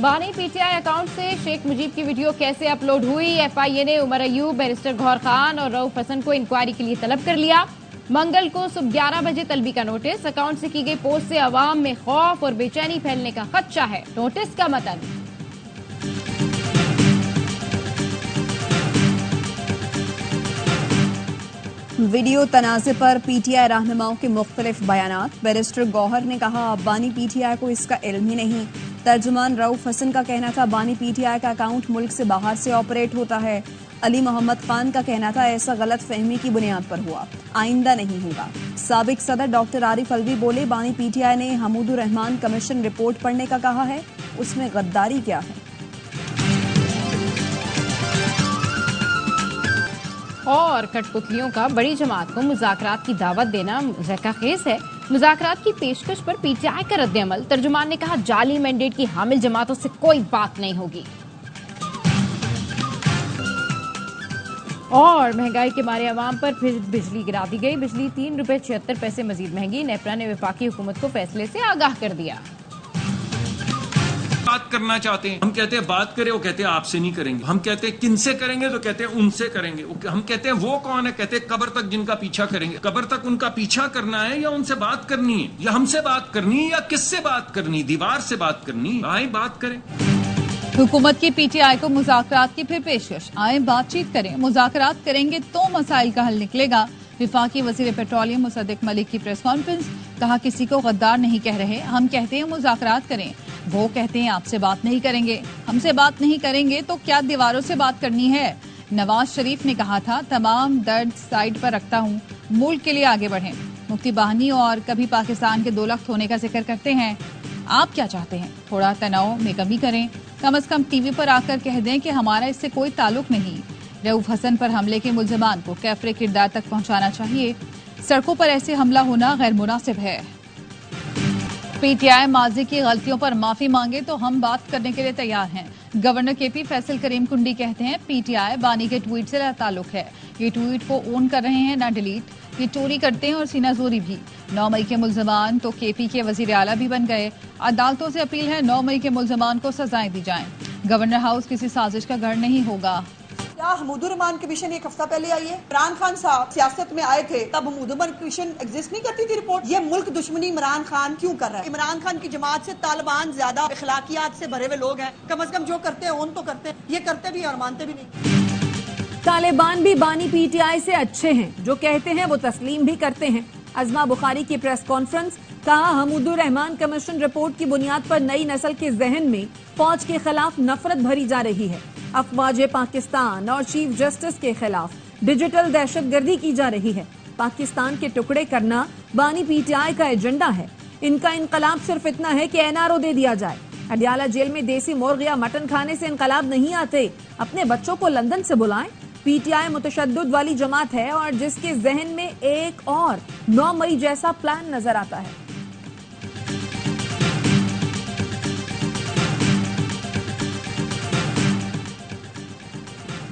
बानी PTI account से शेख मुजीब की वीडियो कैसे अपलोड हुई? एफआईए ने उमर अयूब, बैरिस्टर गौहर खान और रऊफ हसन को इंक्वायरी के लिए तलब कर लिया। मंगल को सुबह 11 बजे तलबी का नोटिस। अकाउंट से की गई पोस्ट से अवाम में खौफ और बेचैनी फैलने का खदशा है। नोटिस का मतलब वीडियो तनाज़े पर पीटीआई रहनुमाओं के मुख्तलिफ बयानात। बैरिस्टर गौहर ने कहा बानी पीटीआई को इसका इल्म ही नहीं। तर्जुमान रऊफ हसन का कहना था बानी पीटीआई का अकाउंट मुल्क से बाहर से ऑपरेट होता है। अली मोहम्मद खान का कहना था ऐसा गलत फहमी की बुनियाद पर हुआ, आइंदा नहीं होगा। साबिक सदर डॉक्टर आरिफ अलवी बोले बानी पीटीआई ने हमूदुर रहमान कमीशन रिपोर्ट पढ़ने का कहा है, उसमें गद्दारी क्या है? और कठपुतलियों का बड़ी जमात को मुज़ाकरात की दावत देना ज़हकाखेज़ है। मुज़ाकरात की पेशकश पर पीटीआई का रद्द-ए-अमल। तर्जुमान ने कहा जाली मैंडेट की हामिल जमातों से कोई बात नहीं होगी। और महंगाई के मारे अवाम पर फिर बिजली गिरा दी गई। बिजली 3 रुपए 76 पैसे मजीद महंगी। नेपरा ने वफाकी हुकूमत को फैसले से आगाह कर दिया। बात करना चाहते हैं, हम कहते हैं बात करें, वो कहते हैं आपसे नहीं करेंगे। हम कहते हैं किनसे करेंगे, तो कहते हैं उनसे करेंगे। हम कहते हैं वो कौन है, कहते हैं कब्र तक जिनका पीछा करेंगे। कब्र तक उनका पीछा करना है या उनसे बात करनी है, या हमसे बात करनी है, या किससे बात करनी, दीवार से बात करनी? आए बात करें। हुकूमत की पीटीआई को मुज़ाकरात की फिर पेशकश। आए बातचीत करें, मुज़ाकरात करेंगे तो मसाइल का हल निकलेगा। विफाकी वजीर पेट्रोलियम मुसद्दिक मलिक की प्रेस कॉन्फ्रेंस। कहा किसी को गद्दार नहीं कह रहे, हम कहते हैं मुज़ाकरात करें, वो कहते हैं आपसे बात नहीं करेंगे। हमसे बात नहीं करेंगे तो क्या दीवारों से बात करनी है? नवाज शरीफ ने कहा था तमाम दर्द साइड पर रखता हूँ, मुल्क के लिए आगे बढ़ें। मुफ्ती बहानी और कभी पाकिस्तान के 2 लख्त होने का जिक्र करते हैं। आप क्या चाहते हैं? थोड़ा तनाव में कमी करें, कम से कम टीवी पर आकर कह दें कि हमारा इससे कोई ताल्लुक नहीं। रऊफ हसन पर हमले के मुल्जिमान को कैफरे किरदार तक पहुंचाना चाहिए। सड़कों पर ऐसे हमला होना गैर मुनासिब है। पीटीआई माजी की गलतियों पर माफी मांगे तो हम बात करने के लिए तैयार हैं। गवर्नर केपी फैसल करीम कुंडी कहते हैं पीटीआई बानी के ट्वीट से ताल्लुक है। ये ट्वीट को ओन कर रहे हैं, ना डिलीट। ये चोरी करते हैं और सीनाजोरी भी। 9 मई के मुल्जिमान तो केपी के वजीर आला भी बन गए। अदालतों से अपील है 9 मई के मुल्जिमान को सजाएं दी जाएं। गवर्नर हाउस किसी साजिश का घर नहीं होगा। क्या हमूदुर रहमान कमीशन एक हफ्ता पहले आई है? इमरान खान साहब सियासत में आए थे तब हमूदुर रहमान कमीशन एग्जिस्ट नहीं करती थी रिपोर्ट। ये मुल्क दुश्मनी इमरान खान क्यों कर रहा है? इमरान खान की जमात से तालिबान ज्यादा अखलाकियात से भरे हुए लोग हैं। कम से कम जो करते हैं ओन तो करते हैं, ये करते भी और मानते भी नहीं। तालिबान भी बानी पीटीआई से अच्छे हैं, जो कहते हैं वो तस्लीम भी करते हैं। अजमा बुखारी की प्रेस कॉन्फ्रेंस। कहा हमूदुर रहमान कमीशन रिपोर्ट की बुनियाद पर नई नस्ल के जहन में फौज के खिलाफ नफरत भरी जा रही है। अफवाज पाकिस्तान और चीफ जस्टिस के खिलाफ डिजिटल दहशतगर्दी की जा रही है। पाकिस्तान के टुकड़े करना बानी पीटीआई का एजेंडा है। इनका इनकलाब सिर्फ इतना है कि एनआरओ दे दिया जाए। अडियाला जेल में देसी मुर्ग या मटन खाने से इनकलाब नहीं आते। अपने बच्चों को लंदन से बुलाएं। पीटीआई मुतशद्दुद वाली जमात है और जिसके जहन में एक और 9 मई जैसा प्लान नजर आता है।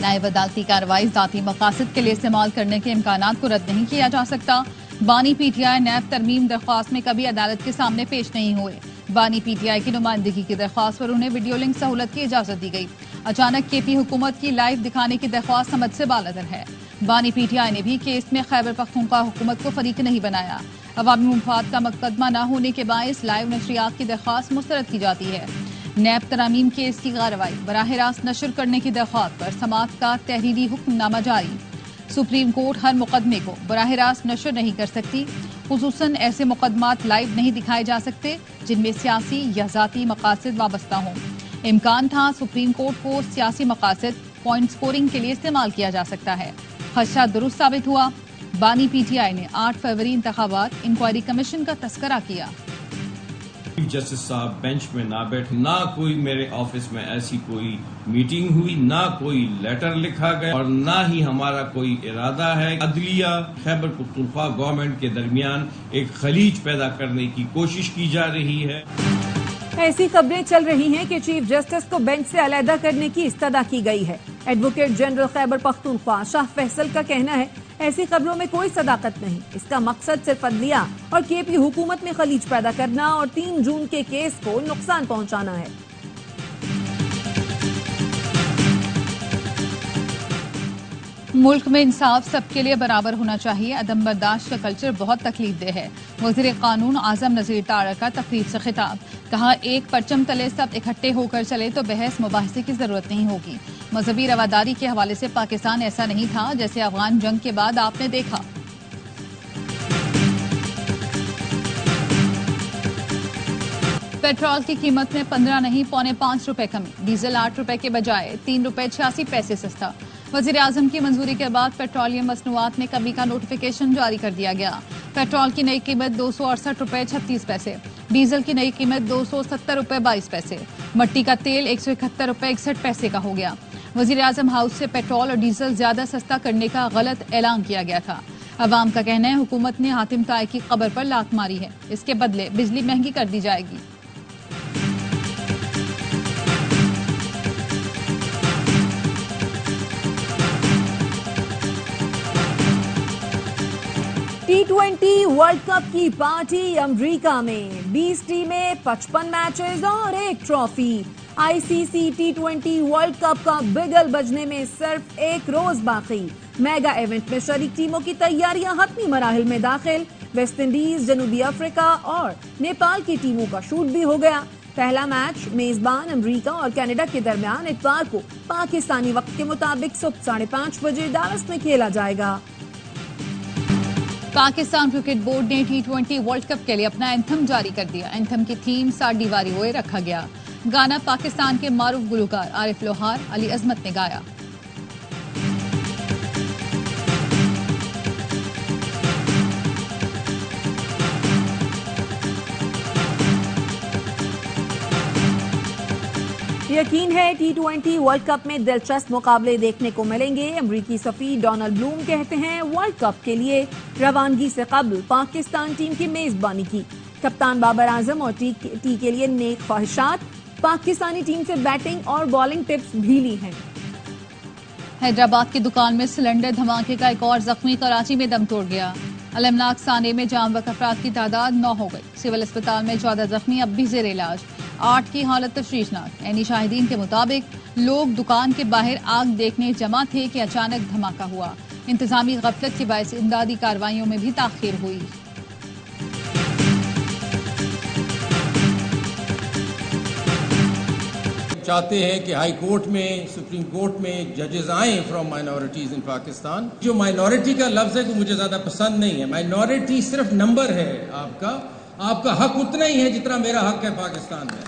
नायब अदालती कार्रवाई जाती मकासद के लिए इस्तेमाल करने के इम्कानात को रद्द नहीं किया जा सकता। बानी पीटीआई नैब तरमीम दरख्वास्त में कभी अदालत के सामने पेश नहीं हुए। बानी पीटीआई की नुमाइंदगी की दरख्वास्त पर उन्हें वीडियो लिंक सहूलत की इजाजत दी गई। अचानक केपी हुकूमत की लाइव दिखाने की दरख्वास्त समझ से बालतर है। बानी पीटीआई ने भी केस में खैबर पख्तूनख्वा हुकूमत को फरीक नहीं बनाया। अवामी मुफाद का मुकदमा न होने के बायस लाइव नशरियात की दरख्वास्त मुस्तरद की जाती है। नैब तरामीम केस की कार्रवाई बराह रास्त नशर करने की दरख्वास्त पर समाअत का तहरीरी हुक्मनामा जारी। सुप्रीम कोर्ट हर मुकदमे को बराह रास्त नशर नहीं कर सकती। खुसूसन ऐसे मुकदमात लाइव नहीं दिखाए जा सकते जिनमें सियासी या जाती मकासद वाबस्ता हों। इम्कान था सुप्रीम कोर्ट को सियासी मकासद पॉइंट स्कोरिंग के लिए इस्तेमाल किया जा सकता है। खदशा दुरुस्त साबित हुआ। बानी पीटीआई ने 8 फरवरी इंतखाबात इंक्वायरी कमीशन का तस्करा किया। चीफ जस्टिस साहब बेंच में ना बैठे, ना कोई मेरे ऑफिस में ऐसी कोई मीटिंग हुई, ना कोई लेटर लिखा गया और ना ही हमारा कोई इरादा है। अदलिया खैबर पख्तूनख्वा गवर्नमेंट के दरमियान एक खलीज पैदा करने की कोशिश की जा रही है। ऐसी खबरें चल रही हैं कि चीफ जस्टिस को बेंच से अलहदा करने की इस्तदा की गई है। एडवोकेट जनरल खैबर पख्तूनख्वा शाह फैसल का कहना है ऐसी खबरों में कोई सदाकत नहीं। इसका मकसद सिर्फ अदलिया और केपी हुकूमत में खलीज पैदा करना और 3 जून के केस को नुकसान पहुंचाना है। मुल्क में इंसाफ सबके लिए बराबर होना चाहिए। अदम बर्दाश्त का कल्चर बहुत तकलीफदेह है। वज़ीर कानून आजम नज़ीर तारक का तकरीब से खिताब। कहा, एक परचम तले सब इकट्ठे होकर चले तो बहस मुबाहिसे की जरूरत नहीं होगी। मजहबी रवादारी के हवाले से पाकिस्तान ऐसा नहीं था जैसे अफगान जंग के बाद आपने देखा। पेट्रोल की कीमत में 15 नहीं 4.25 रुपए कमी। डीजल 8 रुपए के बजाय 3 रुपए 86 पैसे सस्ता। वज़ीर आज़म की मंजूरी के बाद पेट्रोलियम मसनूआत में कमी का नोटिफिकेशन जारी कर दिया गया। पेट्रोल की नई कीमत 268 रुपए 36 पैसे, डीजल की नई कीमत 270 रुपए 22 पैसे, मट्टी का तेल 171 रुपए 61 पैसे का हो गया। वज़ीर आज़म हाउस से पेट्रोल और डीजल ज्यादा सस्ता करने का गलत ऐलान किया गया था। अवाम का कहना है हुकूमत ने हातिम ताई की कब्र पर लात मारी है, इसके बदले बिजली महंगी कर दी जाएगी। T20 वर्ल्ड कप की पार्टी अमेरिका में 20 टीमें, 55 मैचेस और एक trophy. ICC T20 world cup का बिगल बजने में सिर्फ एक रोज बाकी। मेगा इवेंट में शरीक टीमों की तैयारियां हतमी मराहिल में दाखिल। वेस्ट इंडीज, जनूबी अफ्रीका और नेपाल की टीमों का शूट भी हो गया। पहला मैच मेजबान अमेरिका और कनाडा के दरमियान इतवार को पाकिस्तानी वक्त के मुताबिक सुबह 5:30 बजे डालस में खेला जाएगा। पाकिस्तान क्रिकेट बोर्ड ने T20 वर्ल्ड कप के लिए अपना एंथम जारी कर दिया। एंथम की थीम साडी वारी होए रखा गया। गाना पाकिस्तान के मारूफ गुलकार आरिफ लोहार, अली अजमत ने गाया। यकीन है T20 वर्ल्ड कप में दिलचस्प मुकाबले देखने को मिलेंगे। अमरीकी सफीर डोनाल्ड ब्लूम कहते हैं वर्ल्ड कप के लिए रवानगी से कबल पाकिस्तान टीम की मेजबानी की। कप्तान बाबर आजम और टी के लिए नेक ख्वाहिशात। पाकिस्तानी टीम से बैटिंग और बॉलिंग टिप्स भी ली हैं। हैदराबाद की दुकान में सिलेंडर धमाके का एक और जख्मी कराची में दम तोड़ गया। अलमनाक साने में जाम बक अफराद की तादाद 9 हो गई। सिविल अस्पताल में 14 जख्मी अब भी जेर इलाज। 8 की हालत तशवीशनाक। ऐनी शाहिदीन के मुताबिक लोग दुकान के बाहर आग देखने जमा थे कि अचानक धमाका हुआ। इंतजामी गफलत के बायस इमदादी कार्रवाइयों में भी ताखीर हुई। चाहते हैं कि हाई कोर्ट में, सुप्रीम कोर्ट में जजेस आए फ्रॉम माइनॉरिटीज इन पाकिस्तान। जो माइनॉरिटी का लफ्ज है तो मुझे ज्यादा पसंद नहीं है। माइनॉरिटी सिर्फ नंबर है आपका हक उतना ही है जितना मेरा हक है पाकिस्तान में।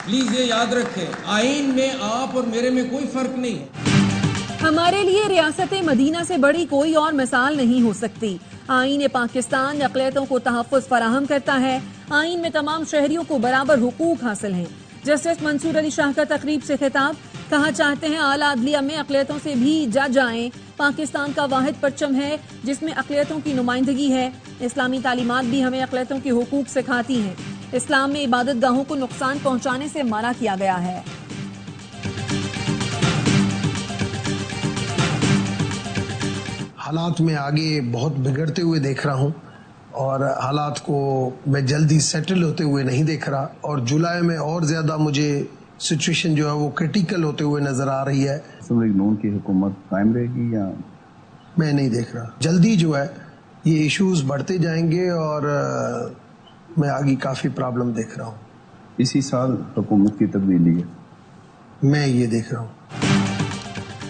प्लीज ये याद रखें, आईन में आप और मेरे में कोई फर्क नहीं है। हमारे लिए रियासत मदीना से बड़ी कोई और मिसाल नहीं हो सकती। आईन पाकिस्तान अक़लियतों को तहफ़्फ़ुज़ फराहम करता है। आईन में तमाम शहरियों को बराबर हुकूक हासिल हैं। जस्टिस मंसूर अली शाह का तकरीब से खिताब। कहा, चाहते हैं आला अदलिया में अक़लियतों से भी जज आएं। पाकिस्तान का वाहिद परचम है जिसमें अक़लियतों की नुमाइंदगी है। इस्लामी तालीमात भी हमें अक़लियतों के हुकूक सिखाती हैं। इस्लाम में इबादत गाहों को नुकसान पहुंचाने से मना किया गया है। हालात में आगे बहुत बिगड़ते हुए देख रहा हूं और हालात को मैं जल्दी सेटल होते हुए नहीं देख रहा। और जुलाई में और ज्यादा मुझे सिचुएशन जो है वो क्रिटिकल होते हुए नजर आ रही है। नून की हुकूमत कायम रहेगी या मैं नहीं देख रहा। जल्दी जो है ये इश्यूज बढ़ते जाएंगे और मैं आगे काफी प्रॉब्लम देख रहा हूँ। इसी साल हुकूमत की तब्दीली है, मैं ये देख रहा हूँ।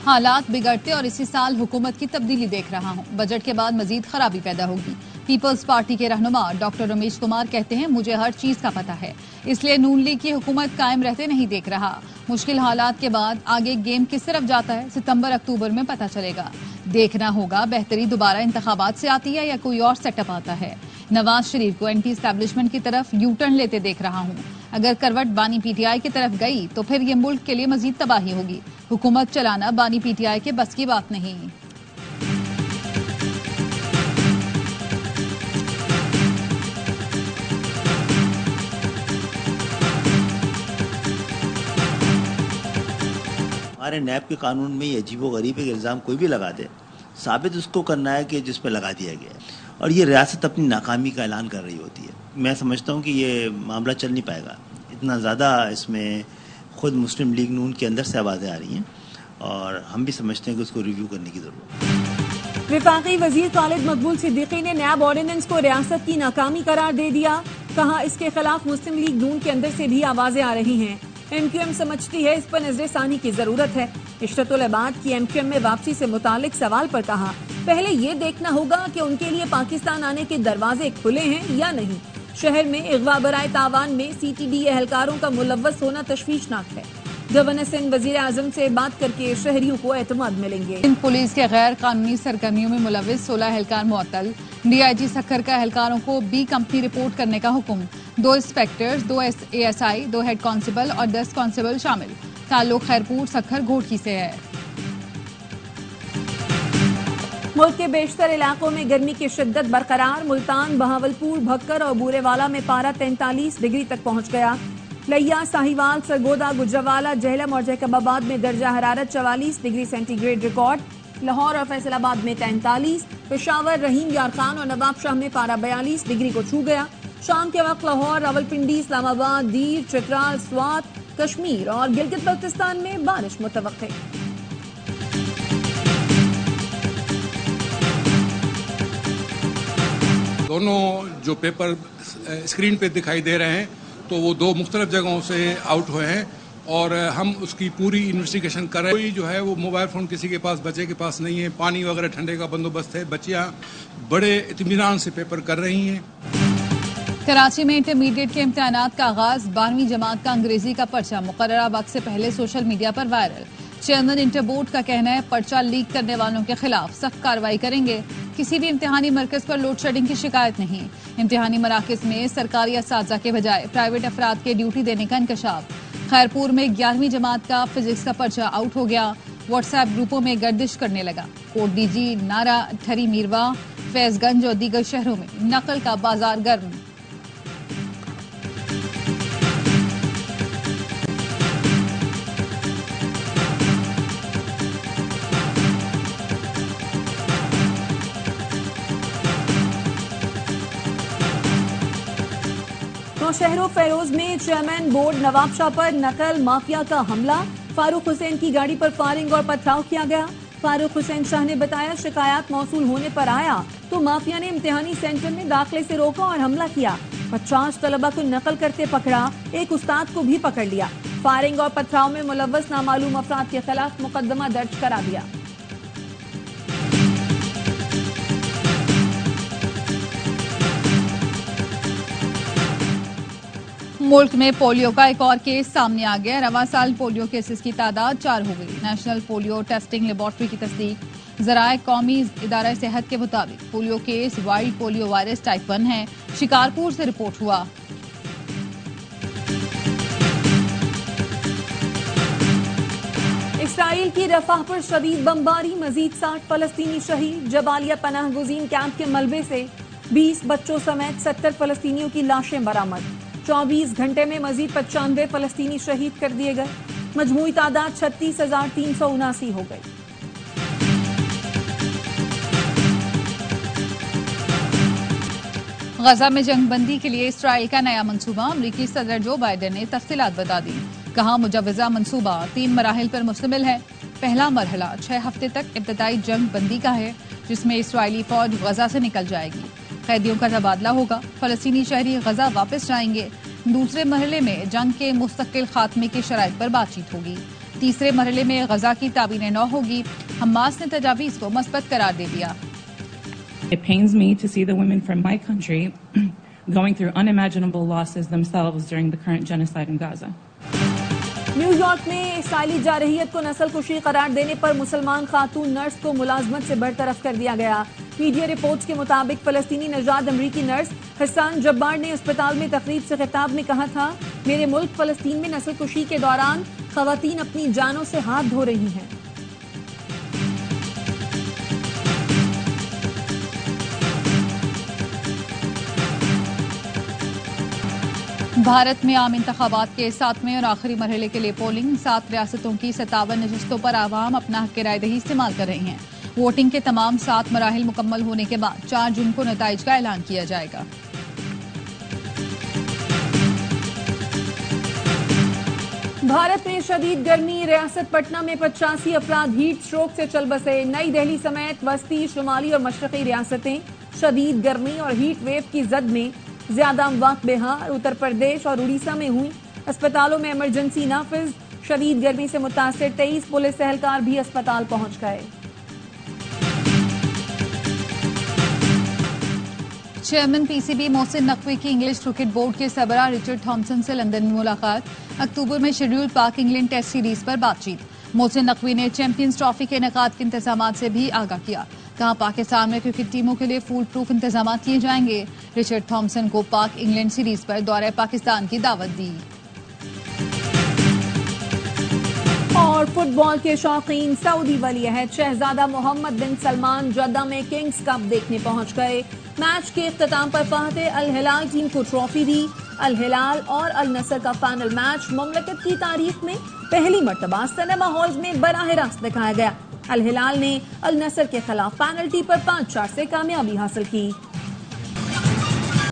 हालात बिगड़ते और इसी साल हुकूमत की तब्दीली देख रहा हूँ। बजट के बाद मजीद खराबी पैदा होगी। पीपल्स पार्टी के रहनुमा डॉक्टर रमेश कुमार कहते हैं, मुझे हर चीज का पता है, इसलिए नून लीग की हुकूमत कायम रहते नहीं देख रहा। मुश्किल हालात के बाद आगे गेम किस तरफ जाता है सितंबर अक्टूबर में पता चलेगा। देखना होगा बेहतरी दोबारा इंतखाबात से आती है या कोई और सेटअप आता है। नवाज शरीफ को एंटी एस्टैब्लिशमेंट की तरफ यू टर्न लेते देख रहा हूँ। अगर करवट बानी पीटीआई की तरफ गई तो फिर ये मुल्क के लिए मजीद तबाही होगी। हुकूमत चलाना बानी पीटीआई के बस की बात नहीं। हमारे नैब के कानून में ये अजीबोगरीब एक इल्ज़ाम कोई भी लगा दे, साबित उसको करना है कि जिस पे लगा दिया गया है, और ये रियासत अपनी नाकामी का ऐलान कर रही होती है। मैं समझता हूँ कि ये मामला चल नहीं पाएगा। इतना ज़्यादा इसमें खुद मुस्लिम लीग नून के अंदर से आवाज़ें आ रही हैं और हम भी समझते हैं कि उसको रिव्यू करने की ज़रूरत है। विफाकी वजीर खालिद मकबूल सिद्दीकी ने नैब ऑर्डिनेंस को रियासत की नाकामी करार दे दिया। कहा, इसके खिलाफ मुस्लिम लीग नून के अंदर से भी आवाजें आ रही हैं। MQM समझती है इस पर नजरसानी की जरूरत है। इशरतुल इबाद की MQM में वापसी से मुतालिक सवाल पर कहा, पहले ये देखना होगा कि उनके लिए पाकिस्तान आने के दरवाजे खुले हैं या नहीं। शहर में इगवा बराए तावान में CTD एहलकारों का मुलव्वस होना तशवीशनाक है। गवर्नर सिंध वजीर आजम से बात करके शहरियों को एतमाद मिलेंगे। सिंध पुलिस के गैर कानूनी सरगर्मियों में मुलव्वस 16 एहलकार मुअत्तल। DIG सक्खर का एहलकारों को B कंपनी रिपोर्ट करने का हुक्म। 2 इंस्पेक्टर्स, 2 ASI, 2 हेड कांस्टेबल और 10 कांस्टेबल शामिल। ताल्लुक खैरपुर सक्खर घोटकी से है। मुल्क के बेशतर इलाकों में गर्मी की शिद्दत बरकरार। मुल्तान, बहावलपुर, भक्कर और बूरेवाला में पारा 43 डिग्री तक पहुंच गया। लिया, साहिवाल, सरगोदा, गुजरावाला, जहलम और जैकबाबाद में दर्जा हरारत 44 डिग्री सेंटीग्रेड रिकॉर्ड। लाहौर और फैसलाबाद में 43, पेशावर, रहीम यार खान और नवाबशाह में पारा 42 डिग्री को छू गया। शाम के वक्त लाहौर, रावलपिंडी, इस्लामाबाद, दीर, चित्राल, स्वात, कश्मीर और गिलगित बल्तिस्तान में बारिश मुतवक्के। दोनों जो पेपर स्क्रीन पे दिखाई दे रहे हैं तो वो 2 मुख्तलिफ जगहों से आउट हुए हैं और हम उसकी पूरी इन्वेस्टिगेशन कर रहे हैं। कोई जो है वो मोबाइल फ़ोन किसी के पास, बच्चे के पास नहीं है। पानी वगैरह ठंडे का बंदोबस्त है। बच्चियाँ बड़े इत्मीनान से पेपर कर रही हैं। कराची में इंटरमीडिएट के इम्तिहानात का आगाज। 12वीं जमात का अंग्रेजी का पर्चा मुकर्ररा वक्त से पहले सोशल मीडिया पर वायरल। चेयरमैन इंटर बोर्ड का कहना है, पर्चा लीक करने वालों के खिलाफ सख्त कार्रवाई करेंगे। किसी भी इम्तिहानी मरकज पर लोड शेडिंग की शिकायत नहीं। इम्तिहानी मराकज में सरकारी असातिज़ा के बजाय प्राइवेट अफराद के ड्यूटी देने का इंकशाफ। खैरपुर में 11वीं जमात का फिजिक्स का पर्चा आउट हो गया। व्हाट्सएप ग्रुपों में गर्दिश करने लगा। कोट डीजी, नारा, ठरी मीरवा, फैजगंज और दीगर शहरों में नकल का बाजार गर्म। शहरों फेरोज में चेयरमैन बोर्ड नवाबशाह पर नकल माफिया का हमला। फारूक हुसैन की गाड़ी पर फायरिंग और पथराव किया गया। फारूक हुसैन शाह ने बताया, शिकायत मौसूल होने पर आया तो माफिया ने इम्तिहानी सेंटर में दाखिले से रोका और हमला किया। 50 तलबा को नकल करते पकड़ा। एक उस्ताद को भी पकड़ लिया। फायरिंग और पथराव में मुलव्वस नामालूम अफराद के खिलाफ मुकदमा दर्ज करा दिया। मुल्क में पोलियो का एक और केस सामने आ गया। रवां साल पोलियो केसेस की तादाद 4 हो गई। नेशनल पोलियो टेस्टिंग लेबोरेटरी की तस्दीक। ज़राए कौमी इदारा सेहत के मुताबिक polio case wild polio virus type 1 है। शिकारपुर से रिपोर्ट हुआ। इसराइल की रफाह पर शदीद बमबारी। मजीद 60 फलस्तीनी शहीद। जबालिया पनाह गुज़ीन कैंप के मलबे से 20 बच्चों समेत 70 फलस्तीनियों की लाशें बरामद। 24 घंटे में मजीद 95 फलस्तीनी शहीद कर दिए गए। मजमूई तादाद 36,379 हो गई। गजा में जंगबंदी के लिए इसराइल का नया मंसूबा। अमरीकी सदर जो बाइडेन ने तफसीलात बता दी। कहा, मुजव्वज़ा मंसूबा 3 मराहिल पर मुश्तमिल है। पहला मरहला 6 हफ्ते तक इब्तदाई जंग बंदी का है, जिसमें इसराइली फौज गजा से निकल जाएगी। कैदियों का तबादला होगा। फलस्तीनी शहरी गजा वापस जाएंगे। दूसरे मरहले में जंग के मुस्तकिल खात्मे की शराइत पर बातचीत होगी। तीसरे मरहले में गजा की ताबीर नौ होगी। हमास ने तजावीज़ को मस्बत करार दे दिया। It pains me to see the women from my country going through unimaginable losses themselves during the current genocide in Gaza. New York में इसराइली जारहियत को नस्ल कुशी करार देने पर मुसलमान खातून नर्स को मुलाजमत से बरतरफ कर दिया गया। मीडिया रिपोर्ट्स के मुताबिक फलस्तीनी नजाद अमरीकी नर्स हसन जब्बार ने अस्पताल में तकरीब से खिताब में कहा था, मेरे मुल्क फलस्तीन में नस्ल कुशी के दौरान खवातीन अपनी जानों से हाथ धो रही हैं। भारत में आम इंतखाबात के 7वें और आखिरी मरहले के लिए पोलिंग। 7 रियासतों की 57 नशिस्तों पर आवाम अपना हक राय दही इस्तेमाल कर रही हैं। वोटिंग के तमाम 7 मराहिल मुकम्मल होने के बाद 4 जून को नताइज का ऐलान किया जाएगा। भारत में शदीद गर्मी, रियासत पटना में 85 अफराद हीट स्ट्रोक से चल बसे। नई दिल्ली समेत वस्ती, शुमाली और मशरकी रियासतें शदीद गर्मी और हीट वेव की जद में ज्यादा अमवात बिहार, उत्तर प्रदेश और उड़ीसा में हुई। अस्पतालों में इमरजेंसी नाफिज। शदीद गर्मी से मुतासिर 23 पुलिस एहलकार भी अस्पताल पहुंच गए। चेयरमैन पीसीबी मोहसिन नकवी की इंग्लिश क्रिकेट बोर्ड के सरबराह रिचर्ड थॉमसन से लंदन में मुलाकात। अक्टूबर में शेड्यूल पाक इंग्लैंड टेस्ट सीरीज पर बातचीत। मोहसिन नकवी ने चैंपियंस ट्रॉफी के इनेकाद के इंतजाम से भी आगाह किया। कहा पाकिस्तान में क्रिकेट टीमों के लिए फूल प्रूफ इंतजाम किए जाएंगे। रिचर्ड थॉमसन को पाक इंग्लैंड सीरीज पर दौरे पाकिस्तान की दावत दी। और फुटबॉल के शौकीन सऊदी वली अहद शहजादा मोहम्मद बिन सलमान जद्दा में किंग्स कप देखने पहुंच गए। मैच के इख्तिताम पर फतेह अल हिलाल टीम को ट्रॉफी दी। अल हिलाल और अल नसर का फाइनल मैच मुमलकत की तारीख में पहली मर्तबा सिनेमा हॉल्स में बराह रास्त दिखाया गया। अल हिलाल ने अल नसर के खिलाफ पेनल्टी पर 5-4 से कामयाबी हासिल की।